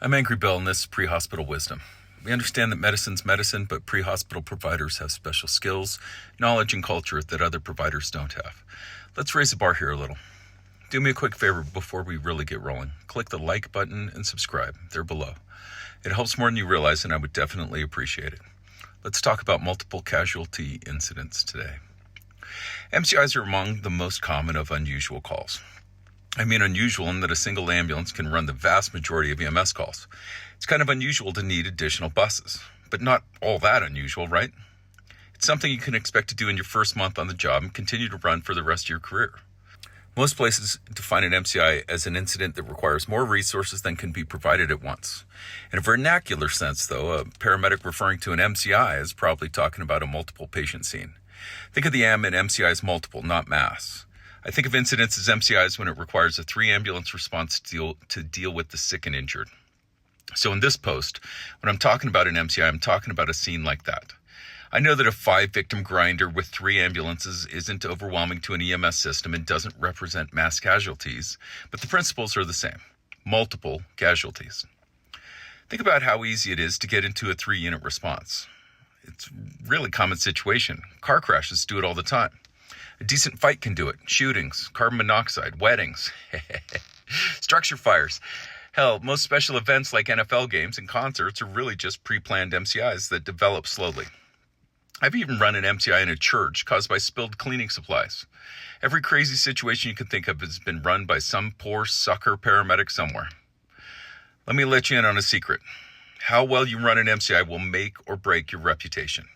I'm Angry Bill, and this is Pre-Hospital Wisdom. We understand that medicine's medicine, but pre-hospital providers have special skills, knowledge, and culture that other providers don't have. Let's raise the bar here a little. Do me a quick favor before we really get rolling. Click the like button and subscribe. They're below. It helps more than you realize, and I would definitely appreciate it. Let's talk about multiple casualty incidents today. MCIs are among the most common of unusual calls. I mean unusual in that a single ambulance can run the vast majority of EMS calls. It's kind of unusual to need additional buses, but not all that unusual, right? It's something you can expect to do in your first month on the job and continue to run for the rest of your career. Most places define an MCI as an incident that requires more resources than can be provided at once. In a vernacular sense, though, a paramedic referring to an MCI is probably talking about a multiple patient scene. Think of the M in MCI as multiple, not mass. I think of incidents as MCIs when it requires a 3-ambulance response to deal with the sick and injured. So in this post, when I'm talking about an MCI, I'm talking about a scene like that. I know that a 5-victim grinder with 3 ambulances isn't overwhelming to an EMS system and doesn't represent mass casualties, but the principles are the same. Multiple casualties. Think about how easy it is to get into a 3-unit response. It's a really common situation. Car crashes do it all the time. A decent fight can do it. Shootings, carbon monoxide, weddings, structure fires. Hell, most special events like NFL games and concerts are really just pre-planned MCIs that develop slowly. I've even run an MCI in a church caused by spilled cleaning supplies. Every crazy situation you can think of has been run by some poor sucker paramedic somewhere. Let me let you in on a secret. How well you run an MCI will make or break your reputation.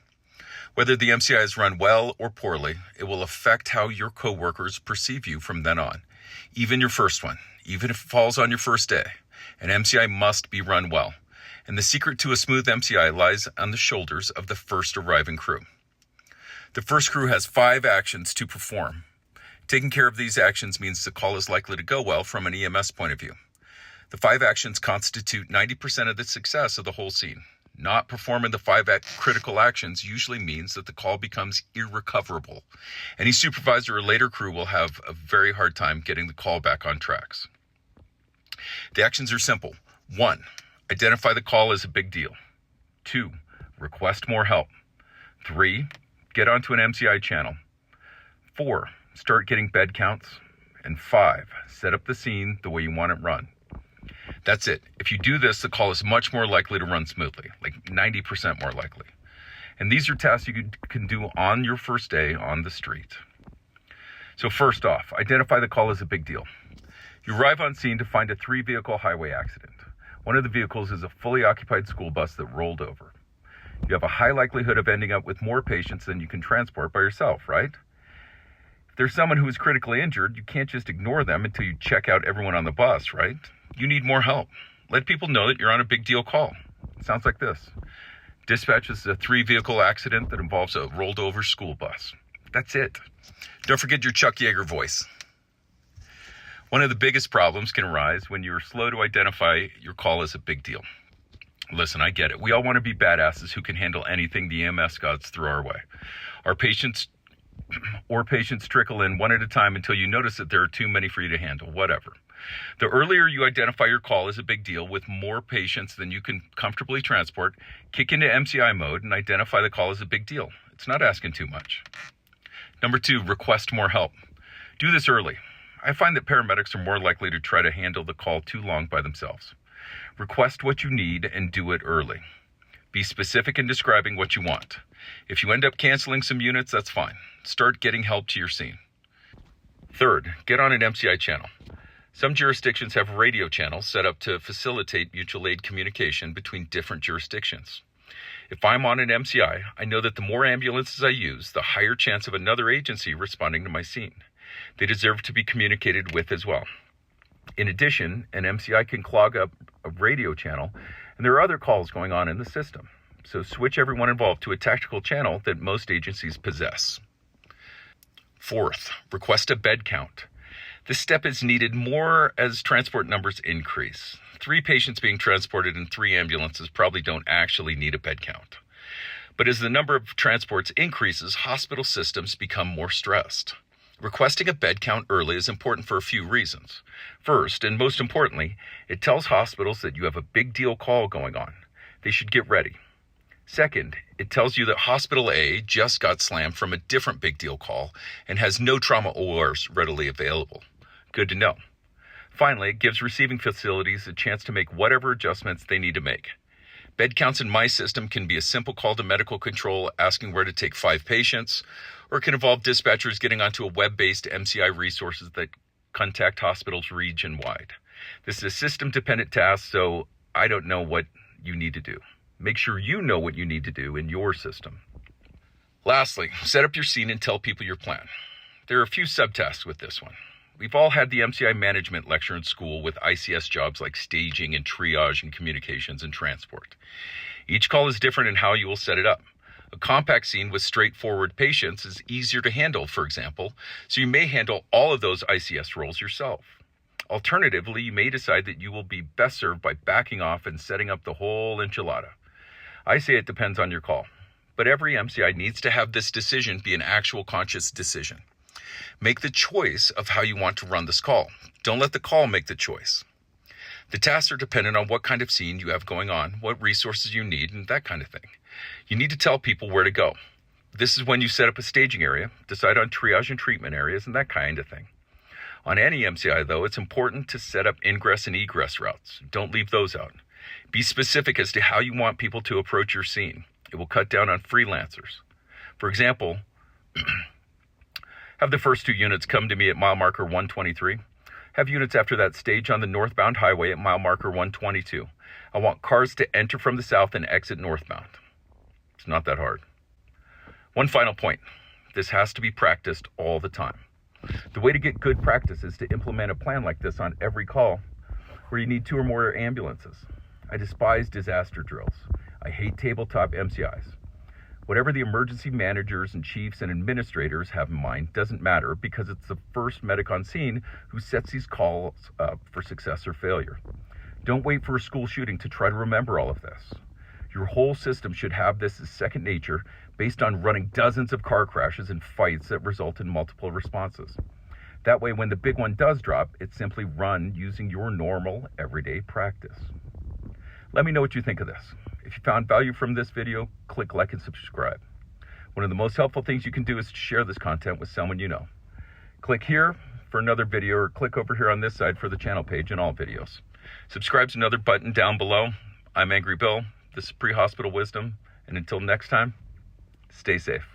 Whether the MCI is run well or poorly, it will affect how your coworkers perceive you from then on. Even your first one, even if it falls on your first day, an MCI must be run well. And the secret to a smooth MCI lies on the shoulders of the first arriving crew. The first crew has 5 actions to perform. Taking care of these actions means the call is likely to go well from an EMS point of view. The 5 actions constitute 90% of the success of the whole scene. Not performing the 5 critical actions usually means that the call becomes irrecoverable. Any supervisor or later crew will have a very hard time getting the call back on tracks. The actions are simple. 1, identify the call as a big deal. 2, request more help. 3, get onto an MCI channel. 4, start getting bed counts. And 5, set up the scene the way you want it run. That's it. If you do this, the call is much more likely to run smoothly, like 90% more likely. And these are tasks you can do on your first day on the street. So first off, identify the call as a big deal. You arrive on scene to find a 3-vehicle highway accident. One of the vehicles is a fully occupied school bus that rolled over. You have a high likelihood of ending up with more patients than you can transport by yourself, right? If there's someone who is critically injured, you can't just ignore them until you check out everyone on the bus, right? You need more help. Let people know that you're on a big deal call. It sounds like this. Dispatch is a 3-vehicle accident that involves a rolled over school bus. That's it. Don't forget your Chuck Yeager voice. One of the biggest problems can arise when you're slow to identify your call as a big deal. Listen, I get it. We all want to be badasses who can handle anything the EMS gods throw our way. Our patients trickle in one at a time until you notice that there are too many for you to handle, whatever. The earlier you identify your call as a big deal with more patients than you can comfortably transport, kick into MCI mode and identify the call as a big deal. It's not asking too much. Number 2, request more help. Do this early. I find that paramedics are more likely to try to handle the call too long by themselves. Request what you need and do it early. Be specific in describing what you want. If you end up canceling some units, that's fine. Start getting help to your scene. 3rd, get on an MCI channel. Some jurisdictions have radio channels set up to facilitate mutual aid communication between different jurisdictions. If I'm on an MCI, I know that the more ambulances I use, the higher chance of another agency responding to my scene. They deserve to be communicated with as well. In addition, an MCI can clog up a radio channel, and there are other calls going on in the system. So switch everyone involved to a tactical channel that most agencies possess. 4th, request a bed count. This step is needed more as transport numbers increase. 3 patients being transported in 3 ambulances probably don't actually need a bed count. But as the number of transports increases, hospital systems become more stressed. Requesting a bed count early is important for a few reasons. First, and most importantly, it tells hospitals that you have a big deal call going on. They should get ready. Second, it tells you that Hospital A just got slammed from a different big deal call and has no trauma ORs readily available. Good to know. Finally, it gives receiving facilities a chance to make whatever adjustments they need to make. Bed counts in my system can be a simple call to medical control asking where to take 5 patients, or it can involve dispatchers getting onto a web-based MCI resources that contact hospitals region-wide. This is a system-dependent task, so I don't know what you need to do. Make sure you know what you need to do in your system. Lastly, set up your scene and tell people your plan. There are a few subtasks with this one. We've all had the MCI management lecture in school with ICS jobs like staging and triage and communications and transport. Each call is different in how you will set it up. A compact scene with straightforward patients is easier to handle, for example, so you may handle all of those ICS roles yourself. Alternatively, you may decide that you will be best served by backing off and setting up the whole enchilada. I say it depends on your call, but every MCI needs to have this decision be an actual conscious decision. Make the choice of how you want to run this call. Don't let the call make the choice. The tasks are dependent on what kind of scene you have going on, what resources you need, and that kind of thing. You need to tell people where to go. This is when you set up a staging area, decide on triage and treatment areas, and that kind of thing. On any MCI, though, it's important to set up ingress and egress routes. Don't leave those out. Be specific as to how you want people to approach your scene. It will cut down on freelancers. For example, have the first 2 units come to me at mile marker 123. Have units after that stage on the northbound highway at mile marker 122. I want cars to enter from the south and exit northbound. It's not that hard. One final point. This has to be practiced all the time. The way to get good practice is to implement a plan like this on every call where you need 2 or more ambulances. I despise disaster drills. I hate tabletop MCIs. Whatever the emergency managers and chiefs and administrators have in mind doesn't matter because it's the first medic on scene who sets these calls up for success or failure. Don't wait for a school shooting to try to remember all of this. Your whole system should have this as second nature based on running dozens of car crashes and fights that result in multiple responses. That way, when the big one does drop, it's simply run using your normal, everyday practice. Let me know what you think of this. If you found value from this video, click like and subscribe. One of the most helpful things you can do is to share this content with someone you know. Click here for another video or click over here on this side for the channel page and all videos. Subscribe's another button down below. I'm Angry Bill. This is Pre-Hospital Wisdom. And until next time, stay safe.